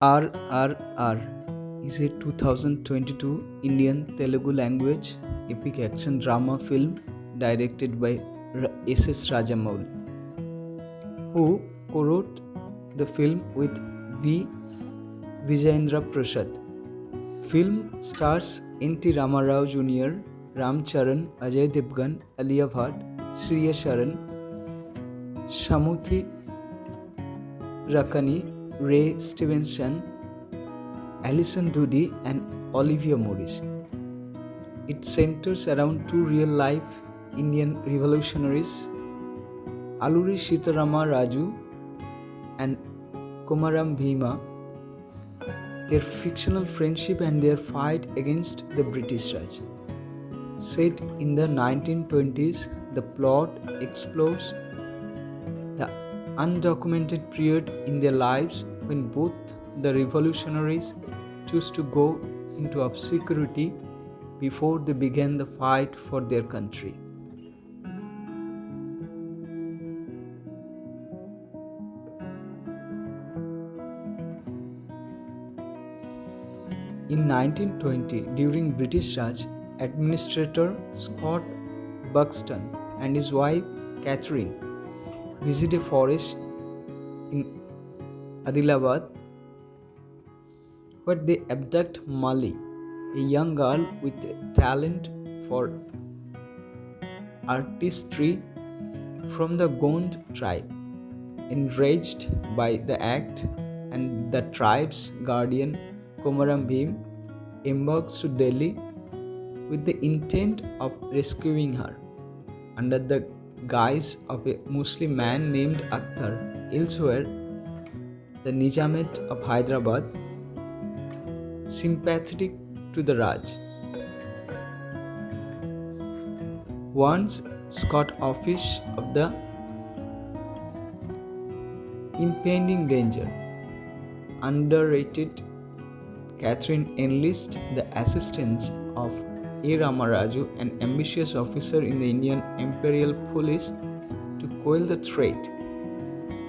RRR is a 2022 Indian Telugu language epic action drama film directed by S.S. Rajamouli, who co-wrote the film with V. Vijayendra Prasad. Film stars N.T. Ramarao Jr., Ram Charan, Ajay Devgan, Alia Bhatt, Shriya Sharan, Shamuthi Rakani, Ray Stevenson, Alison Doody, and Olivia Morris. It centers around two real-life Indian revolutionaries, Alluri Sitarama Raju and Komaram Bhima, their fictional friendship and their fight against the British Raj. Set in the 1920s, the plot explores the undocumented period in their lives when both the revolutionaries choose to go into obscurity before they began the fight for their country. In 1920, during British Raj, Administrator Scott Buxton and his wife Catherine visit a forest in Adilabad where they abduct Molly, a young girl with talent for artistry from the Gond tribe. Enraged by the act, and the tribe's guardian Komaram Bhim embarks to Delhi with the intent of rescuing her. Under the guise of a Muslim man named Akhtar, elsewhere, the Nizamate of Hyderabad, sympathetic to the Raj, warns Scott office of the impending danger. Underrated, Catherine enlists the assistance of A. Ramaraju, an ambitious officer in the Indian Imperial Police, to quell the threat.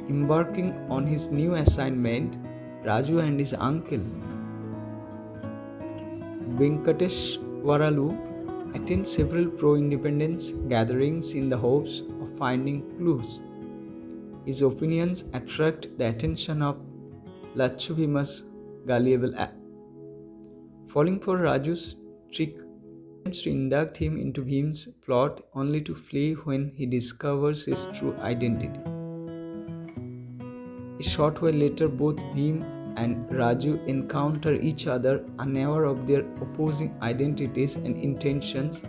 Embarking on his new assignment, Raju and his uncle Venkateshwaralu attend several pro-independence gatherings in the hopes of finding clues. His opinions attract the attention of Lachu Bhima's gullible act. Falling for Raju's trick, attempts to induct him into Bhim's plot only to flee when he discovers his true identity. A short while later, both Bhim and Raju encounter each other unaware of their opposing identities and intentions.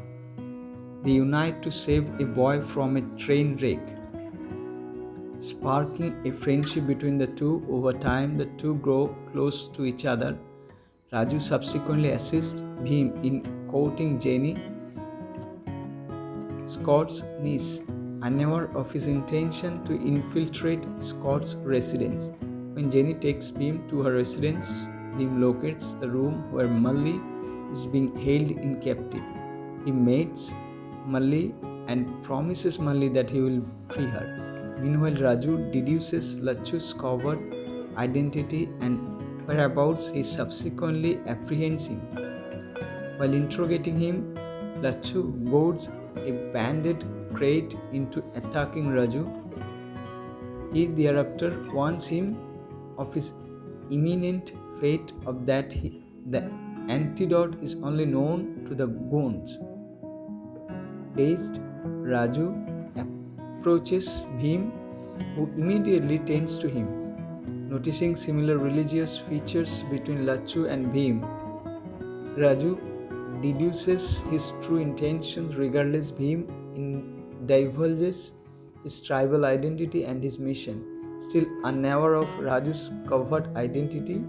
They unite to save a boy from a train wreck, sparking a friendship between the two. Over time, the two grow close to each other. Raju subsequently assists Bhim in courting Jenny, Scott's niece, unaware of his intention to infiltrate Scott's residence. When Jenny takes Bhim to her residence, Bhim locates the room where Malli is being held in captive. He meets Malli and promises Malli that he will free her. Meanwhile, Raju deduces Lachu's covert identity and whereabouts. He subsequently apprehends him. While interrogating him, Lachu goads a bandit crate into attacking Raju. He thereafter warns him of his imminent fate, of that the antidote is only known to the Gonds. Dazed, Raju approaches Bhim, who immediately tends to him. Noticing similar religious features between Lachu and Bhim, Raju deduces his true intentions. Regardless, Bhim divulges his tribal identity and his mission. Still unaware of Raju's covert identity,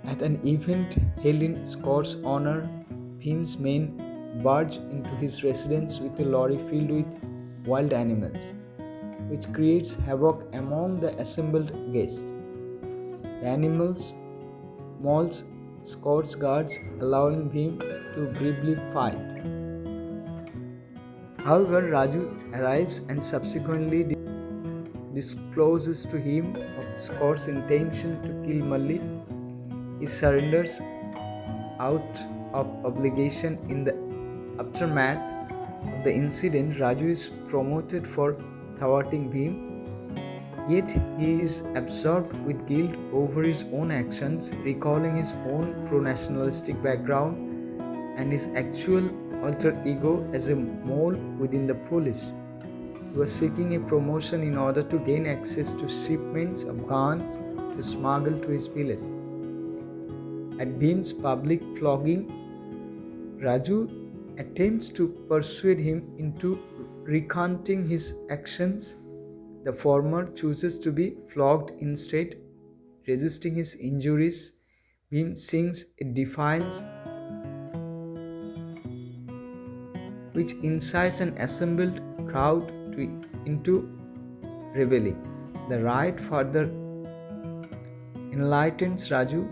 at an event held in Scott's honor, Bhim's men barge into his residence with a lorry filled with wild animals, which creates havoc among the assembled guests. The animals mauls Scott's guards, allowing Bhim to briefly fight. However, Raju arrives and subsequently discloses to him of Scott's intention to kill Malli, he surrenders out of obligation. In the aftermath of the incident, Raju is promoted for thwarting Bhim. Yet he is absorbed with guilt over his own actions, recalling his own pro-nationalistic background and his actual alter ego as a mole within the police. He was seeking a promotion in order to gain access to shipments of guns to smuggle to his village. At Bhim's public flogging, Raju attempts to persuade him into recanting his actions. The former chooses to be flogged instead. Resisting his injuries, Bhim sings a defiance which incites an assembled crowd into rebelling. The riot further enlightens Raju,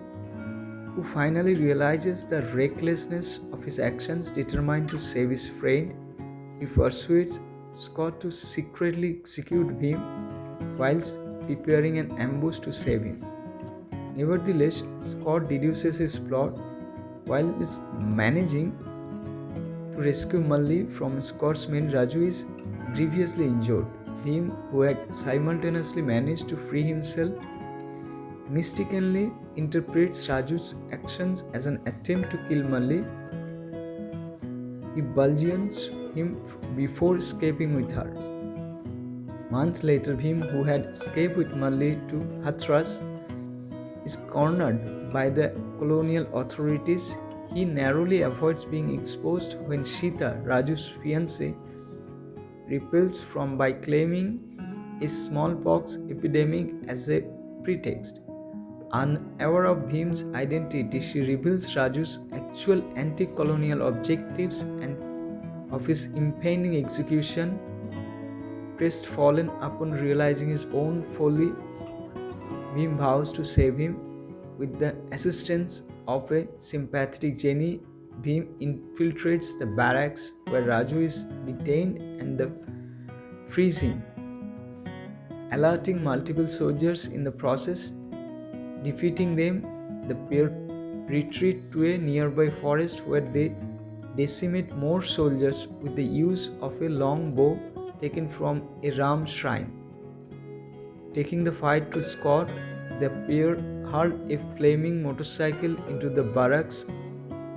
who finally realizes the recklessness of his actions. Determined to save his friend, he persuades Scott to secretly execute Bhim whilst preparing an ambush to save him. Nevertheless, Scott deduces his plot while managing to rescue Malli from Scott's men. Raju is grievously injured. Bhim, who had simultaneously managed to free himself, mistakenly interprets Raju's actions as an attempt to kill Malli. He bludgeons him before escaping with her. Months later, Bhim, who had escaped with Malli to Hathras, is cornered by the colonial authorities. He narrowly avoids being exposed when Sita, Raju's fiancée, repels from by claiming a smallpox epidemic as a pretext. Unaware of Bhim's identity, she reveals Raju's actual anti-colonial objectives and of his impending execution. Crestfallen upon realizing his own folly, Bhim vows to save him. With the assistance of a sympathetic Jenny, Bhim infiltrates the barracks where Raju is detained and frees him, alerting multiple soldiers in the process. Defeating them, the pair retreat to a nearby forest where they decimate more soldiers with the use of a long bow taken from a Ram shrine. Taking the fight to Scott, the pair hurl a flaming motorcycle into the barracks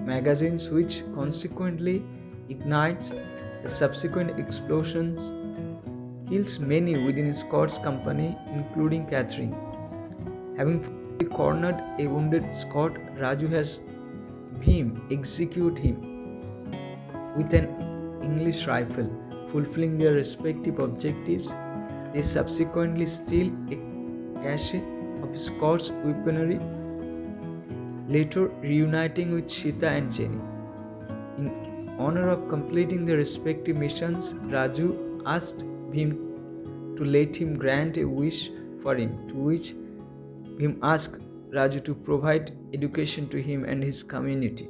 magazines, which consequently ignites. The subsequent explosions kills many within Scott's company, including Catherine. Having cornered a wounded Scott, Raju has Bhim execute him with an English rifle. Fulfilling their respective objectives, they subsequently steal a cache of Scott's weaponry, later reuniting with Sita and Jenny. In honor of completing their respective missions, Raju asked Bhim to let him grant a wish for him, to which Bhim asked Raju to provide education to him and his community.